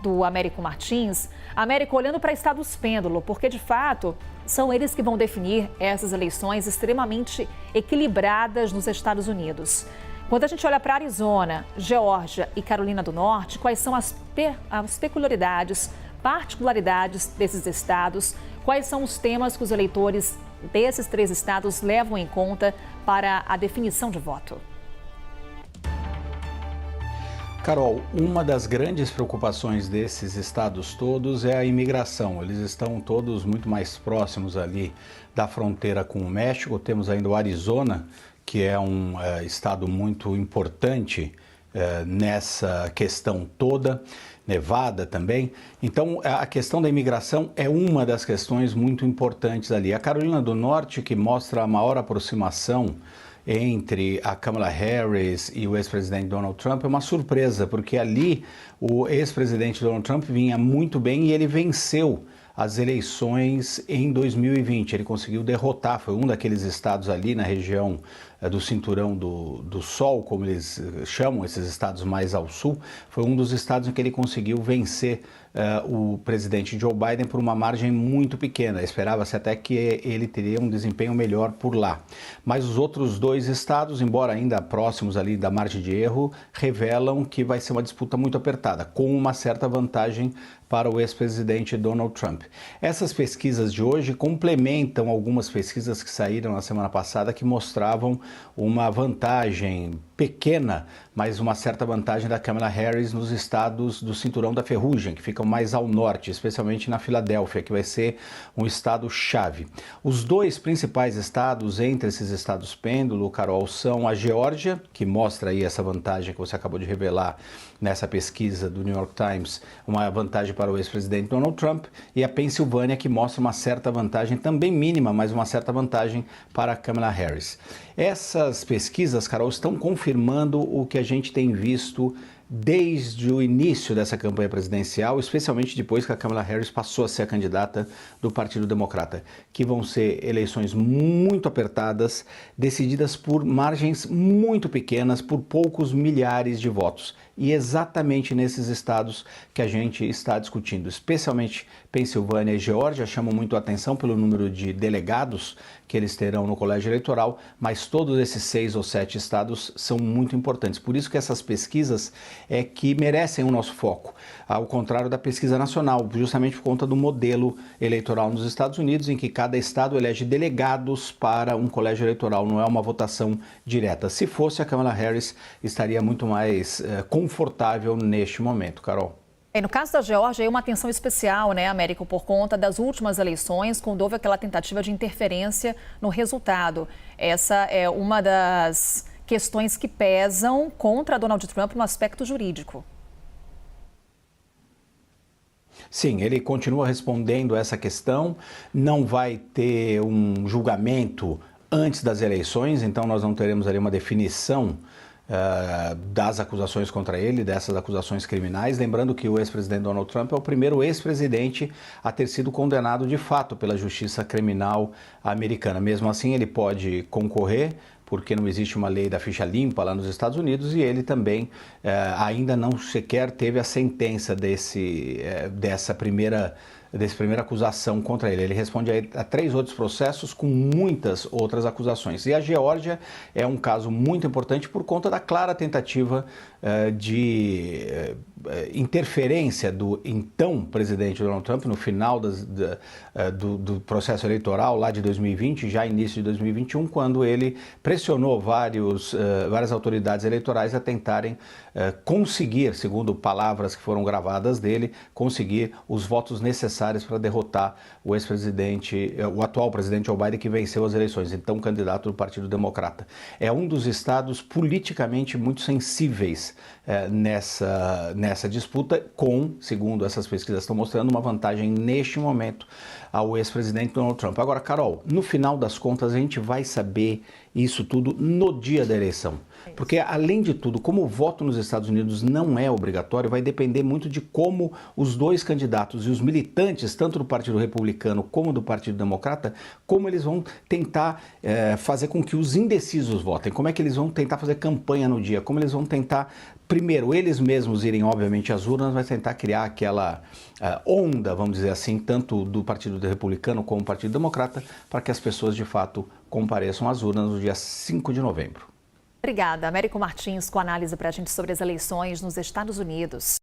do Américo Martins. Américo, olhando para estados pêndulo, porque de fato são eles que vão definir essas eleições extremamente equilibradas nos Estados Unidos. Quando a gente olha para Arizona, Geórgia e Carolina do Norte, quais são as peculiaridades, particularidades desses estados? Quais são os temas que os eleitores desses 3 estados levam em conta para a definição de voto? Carol, uma das grandes preocupações desses estados todos é a imigração. Eles estão todos muito mais próximos ali da fronteira com o México. Temos ainda o Arizona, que é um estado muito importante nessa questão toda, Nevada também. Então, a questão da imigração é uma das questões muito importantes ali. A Carolina do Norte, que mostra a maior aproximação entre a Kamala Harris e o ex-presidente Donald Trump, é uma surpresa, porque ali o ex-presidente Donald Trump vinha muito bem e ele venceu as eleições em 2020. Ele conseguiu derrotar, foi um daqueles estados ali na região do Cinturão do Sol, como eles chamam, esses estados mais ao sul, foi um dos estados em que ele conseguiu vencer o presidente Joe Biden por uma margem muito pequena. Esperava-se até que ele teria um desempenho melhor por lá. Mas os outros 2 estados, embora ainda próximos ali da margem de erro, revelam que vai ser uma disputa muito apertada, com uma certa vantagem para o ex-presidente Donald Trump. Essas pesquisas de hoje complementam algumas pesquisas que saíram na semana passada que mostravam uma vantagem pequena, mas uma certa vantagem da Kamala Harris nos estados do Cinturão da Ferrugem, que ficam mais ao norte, especialmente na Filadélfia, que vai ser um estado-chave. Os 2 principais estados entre esses estados pêndulo, Carol, são a Geórgia, que mostra aí essa vantagem que você acabou de revelar nessa pesquisa do New York Times, uma vantagem para o ex-presidente Donald Trump, e a Pensilvânia, que mostra uma certa vantagem, também mínima, mas uma certa vantagem para a Kamala Harris. Essas pesquisas, Carol, estão confirmando o que a gente tem visto desde o início dessa campanha presidencial, especialmente depois que a Kamala Harris passou a ser a candidata do Partido Democrata, que vão ser eleições muito apertadas, decididas por margens muito pequenas, por poucos milhares de votos. E exatamente nesses estados que a gente está discutindo, especialmente Pensilvânia e Geórgia, chamam muito a atenção pelo número de delegados que eles terão no colégio eleitoral, mas todos esses 6 ou 7 estados são muito importantes. Por isso que essas pesquisas é que merecem o nosso foco, ao contrário da pesquisa nacional, justamente por conta do modelo eleitoral nos Estados Unidos, em que cada estado elege delegados para um colégio eleitoral, não é uma votação direta. Se fosse, a Kamala Harris estaria muito mais confortável neste momento, Carol. E no caso da Geórgia, é uma atenção especial, né, Américo, por conta das últimas eleições, quando houve aquela tentativa de interferência no resultado. Essa é uma das questões que pesam contra Donald Trump no aspecto jurídico. Sim, ele continua respondendo essa questão, não vai ter um julgamento antes das eleições, então nós não teremos ali uma definição das acusações contra ele, dessas acusações criminais. Lembrando que o ex-presidente Donald Trump é o primeiro ex-presidente a ter sido condenado de fato pela justiça criminal americana. Mesmo assim, ele pode concorrer, porque não existe uma lei da ficha limpa lá nos Estados Unidos, e ele também ainda não sequer teve a sentença dessa primeira acusação contra ele. Ele responde a 3 outros processos com muitas outras acusações. E a Geórgia é um caso muito importante por conta da clara tentativa de interferência do então presidente Donald Trump no final do processo eleitoral lá de 2020, já início de 2021, quando ele pressionou várias autoridades eleitorais a tentarem conseguir, segundo palavras que foram gravadas dele, conseguir os votos necessários para derrotar o atual presidente Joe Biden, que venceu as eleições, então candidato do Partido Democrata. É um dos estados politicamente muito sensíveis nessa disputa, segundo essas pesquisas estão mostrando, uma vantagem neste momento ao ex-presidente Donald Trump. Agora, Carol, no final das contas, a gente vai saber isso tudo no dia da eleição. Porque, além de tudo, como o voto nos Estados Unidos não é obrigatório, vai depender muito de como os 2 candidatos e os militantes, tanto do Partido Republicano como do Partido Democrata, como eles vão tentar fazer com que os indecisos votem, como é que eles vão tentar fazer campanha no dia, como eles vão tentar primeiro, eles mesmos irem, obviamente, às urnas, mas tentar criar aquela onda, vamos dizer assim, tanto do Partido Republicano como do Partido Democrata, para que as pessoas, de fato, compareçam às urnas no dia 5 de novembro. Obrigada, Américo Martins, com análise para a gente sobre as eleições nos Estados Unidos.